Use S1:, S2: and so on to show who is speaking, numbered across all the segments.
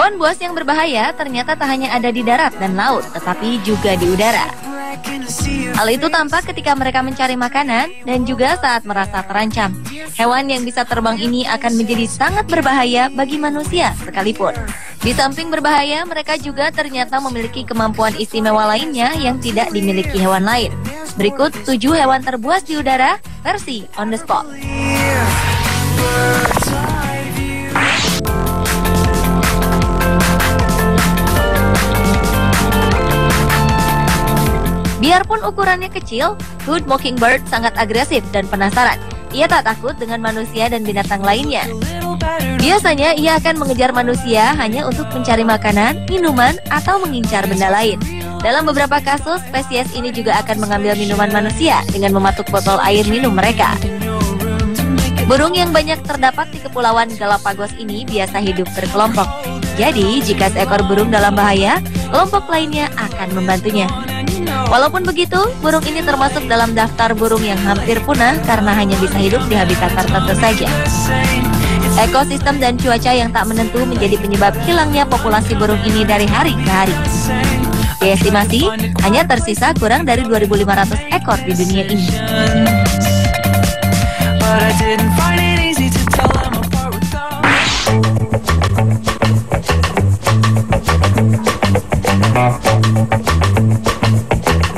S1: Hewan buas yang berbahaya ternyata tak hanya ada di darat dan laut, tetapi juga di udara. Hal itu tampak ketika mereka mencari makanan dan juga saat merasa terancam. Hewan yang bisa terbang ini akan menjadi sangat berbahaya bagi manusia sekalipun. Di samping berbahaya, mereka juga ternyata memiliki kemampuan istimewa lainnya yang tidak dimiliki hewan lain. Berikut 7 hewan terbuas di udara versi On The Spot. Biarpun ukurannya kecil, Hood Mockingbird sangat agresif dan penasaran. Ia tak takut dengan manusia dan binatang lainnya. Biasanya ia akan mengejar manusia hanya untuk mencari makanan, minuman, atau mengincar benda lain. Dalam beberapa kasus, spesies ini juga akan mengambil minuman manusia dengan mematuk botol air minum mereka. Burung yang banyak terdapat di Kepulauan Galapagos ini biasa hidup berkelompok. Jadi, jika seekor burung dalam bahaya, kelompok lainnya akan membantunya. Walaupun begitu, burung ini termasuk dalam daftar burung yang hampir punah karena hanya bisa hidup di habitat tertentu saja. Ekosistem dan cuaca yang tak menentu menjadi penyebab hilangnya populasi burung ini dari hari ke hari. Diestimasi, hanya tersisa kurang dari 2.500 ekor di dunia ini.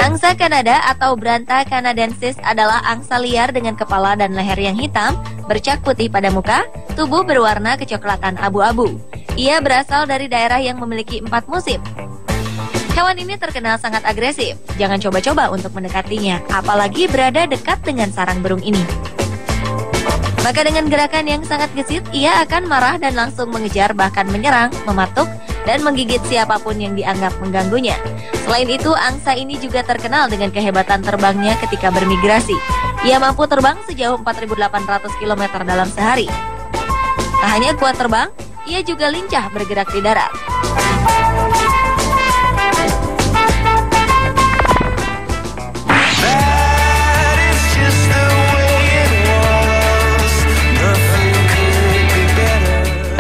S1: Angsa Kanada atau Branta canadensis adalah angsa liar dengan kepala dan leher yang hitam, bercak putih pada muka, tubuh berwarna kecoklatan abu-abu. Ia berasal dari daerah yang memiliki 4 musim. Hewan ini terkenal sangat agresif. Jangan coba-coba untuk mendekatinya, apalagi berada dekat dengan sarang burung ini. Maka dengan gerakan yang sangat gesit, ia akan marah dan langsung mengejar, bahkan menyerang, mematuk, dan menggigit siapapun yang dianggap mengganggunya. Selain itu, angsa ini juga terkenal dengan kehebatan terbangnya ketika bermigrasi. Ia mampu terbang sejauh 4.800 km dalam sehari. Tak hanya kuat terbang, ia juga lincah bergerak di darat.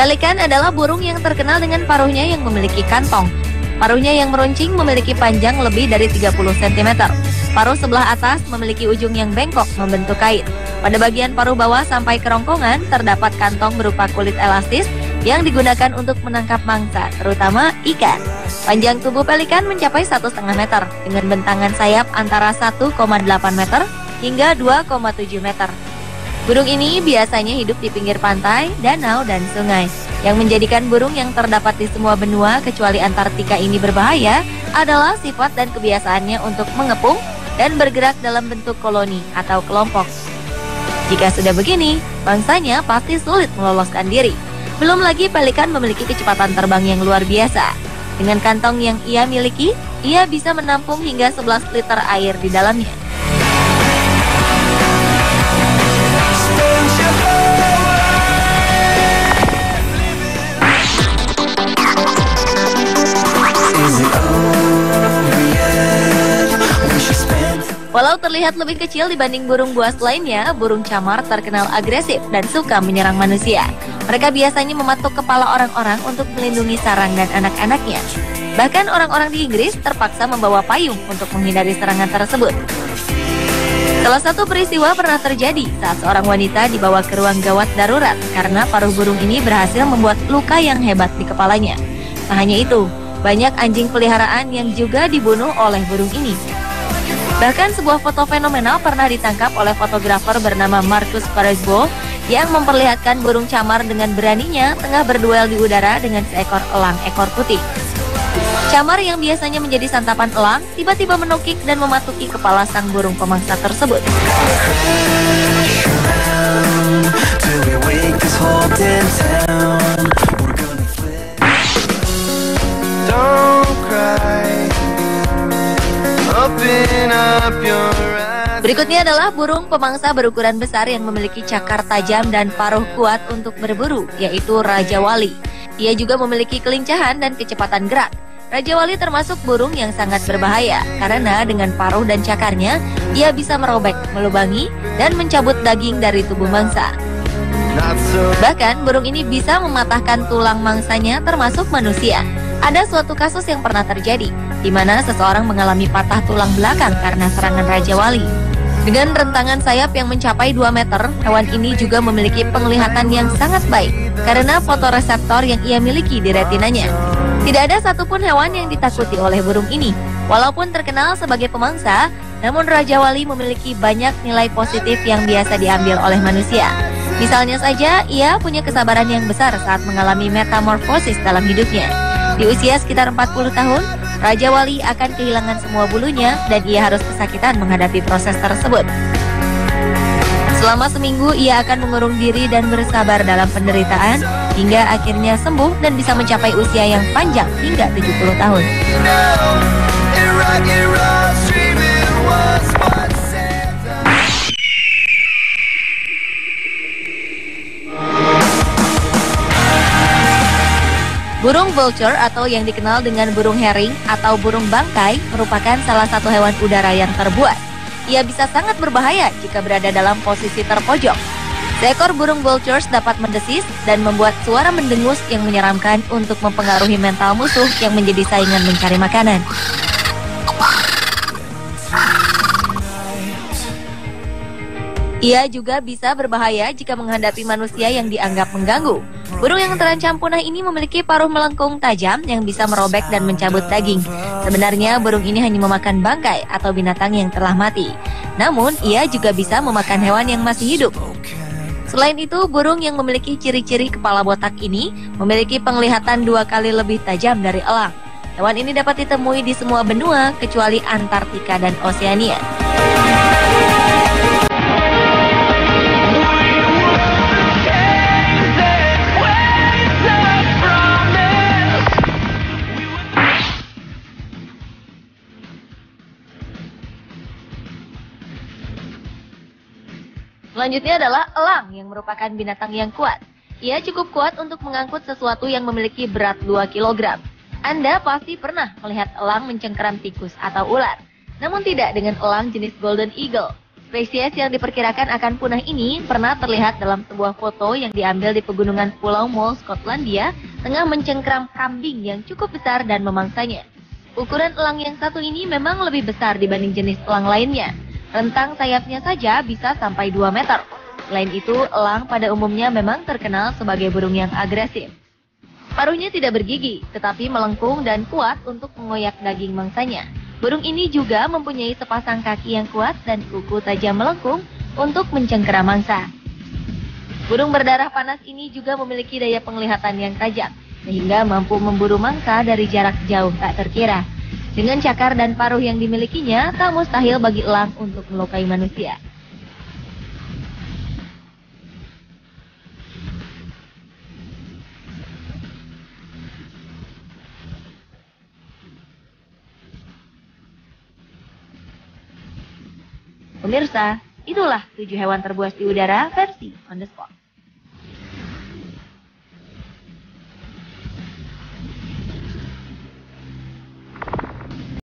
S1: Pelikan adalah burung yang terkenal dengan paruhnya yang memiliki kantong. Paruhnya yang meruncing memiliki panjang lebih dari 30 cm. Paruh sebelah atas memiliki ujung yang bengkok membentuk kait. Pada bagian paruh bawah sampai kerongkongan terdapat kantong berupa kulit elastis yang digunakan untuk menangkap mangsa, terutama ikan. Panjang tubuh pelikan mencapai 1,5 meter dengan bentangan sayap antara 1,8 meter hingga 2,7 meter. Burung ini biasanya hidup di pinggir pantai, danau, dan sungai. Yang menjadikan burung yang terdapat di semua benua kecuali Antartika ini berbahaya adalah sifat dan kebiasaannya untuk mengepung dan bergerak dalam bentuk koloni atau kelompok. Jika sudah begini, bangsanya pasti sulit meloloskan diri. Belum lagi pelikan memiliki kecepatan terbang yang luar biasa. Dengan kantong yang ia miliki, ia bisa menampung hingga 11 liter air di dalamnya. Walau terlihat lebih kecil dibanding burung buas lainnya, burung camar terkenal agresif dan suka menyerang manusia. Mereka biasanya mematuk kepala orang-orang untuk melindungi sarang dan anak-anaknya. Bahkan orang-orang di Inggris terpaksa membawa payung untuk menghindari serangan tersebut. Salah satu peristiwa pernah terjadi saat seorang wanita dibawa ke ruang gawat darurat karena paruh burung ini berhasil membuat luka yang hebat di kepalanya. Tak hanya itu, banyak anjing peliharaan yang juga dibunuh oleh burung ini. Bahkan sebuah foto fenomenal pernah ditangkap oleh fotografer bernama Marcus Paresbo yang memperlihatkan burung camar dengan beraninya tengah berduel di udara dengan seekor elang ekor putih. Camar yang biasanya menjadi santapan elang tiba-tiba menukik dan mematuki kepala sang burung pemangsa tersebut. Berikutnya adalah burung pemangsa berukuran besar yang memiliki cakar tajam dan paruh kuat untuk berburu, yaitu Raja Wali. Ia juga memiliki kelincahan dan kecepatan gerak. Raja Wali termasuk burung yang sangat berbahaya karena dengan paruh dan cakarnya ia bisa merobek, melubangi, dan mencabut daging dari tubuh mangsa. Bahkan, burung ini bisa mematahkan tulang mangsanya termasuk manusia. Ada suatu kasus yang pernah terjadi, di mana seseorang mengalami patah tulang belakang karena serangan Raja Wali. Dengan rentangan sayap yang mencapai 2 meter, hewan ini juga memiliki penglihatan yang sangat baik karena fotoreseptor yang ia miliki di retinanya. Tidak ada satupun hewan yang ditakuti oleh burung ini. Walaupun terkenal sebagai pemangsa, namun Raja Wali memiliki banyak nilai positif yang biasa diambil oleh manusia. Misalnya saja, ia punya kesabaran yang besar saat mengalami metamorfosis dalam hidupnya. Di usia sekitar 40 tahun, Raja Wali akan kehilangan semua bulunya dan ia harus kesakitan menghadapi proses tersebut. Selama seminggu, ia akan mengurung diri dan bersabar dalam penderitaan hingga akhirnya sembuh dan bisa mencapai usia yang panjang hingga 70 tahun. Burung vulture atau yang dikenal dengan burung herring atau burung bangkai merupakan salah satu hewan udara yang terbuas. Ia bisa sangat berbahaya jika berada dalam posisi terpojok. Seekor burung vultures dapat mendesis dan membuat suara mendengus yang menyeramkan untuk mempengaruhi mental musuh yang menjadi saingan mencari makanan. Ia juga bisa berbahaya jika menghadapi manusia yang dianggap mengganggu. Burung yang terancam punah ini memiliki paruh melengkung tajam yang bisa merobek dan mencabut daging. Sebenarnya burung ini hanya memakan bangkai atau binatang yang telah mati. Namun, ia juga bisa memakan hewan yang masih hidup. Selain itu, burung yang memiliki ciri-ciri kepala botak ini memiliki penglihatan 2 kali lebih tajam dari elang. Hewan ini dapat ditemui di semua benua kecuali Antartika dan Oseania. Selanjutnya adalah elang yang merupakan binatang yang kuat. Ia cukup kuat untuk mengangkut sesuatu yang memiliki berat 2 kg. Anda pasti pernah melihat elang mencengkeram tikus atau ular. Namun tidak dengan elang jenis Golden Eagle. Spesies yang diperkirakan akan punah ini pernah terlihat dalam sebuah foto yang diambil di pegunungan Pulau Mull, Skotlandia, tengah mencengkeram kambing yang cukup besar dan memangsanya. Ukuran elang yang satu ini memang lebih besar dibanding jenis elang lainnya. Rentang sayapnya saja bisa sampai 2 meter. Selain itu, elang pada umumnya memang terkenal sebagai burung yang agresif. Paruhnya tidak bergigi, tetapi melengkung dan kuat untuk mengoyak daging mangsanya. Burung ini juga mempunyai sepasang kaki yang kuat dan kuku tajam melengkung untuk mencengkeram mangsa. Burung berdarah panas ini juga memiliki daya penglihatan yang tajam, sehingga mampu memburu mangsa dari jarak jauh tak terkira. Dengan cakar dan paruh yang dimilikinya, tak mustahil bagi elang untuk melukai manusia. Pemirsa, itulah 7 hewan terbuas di udara versi On The Spot.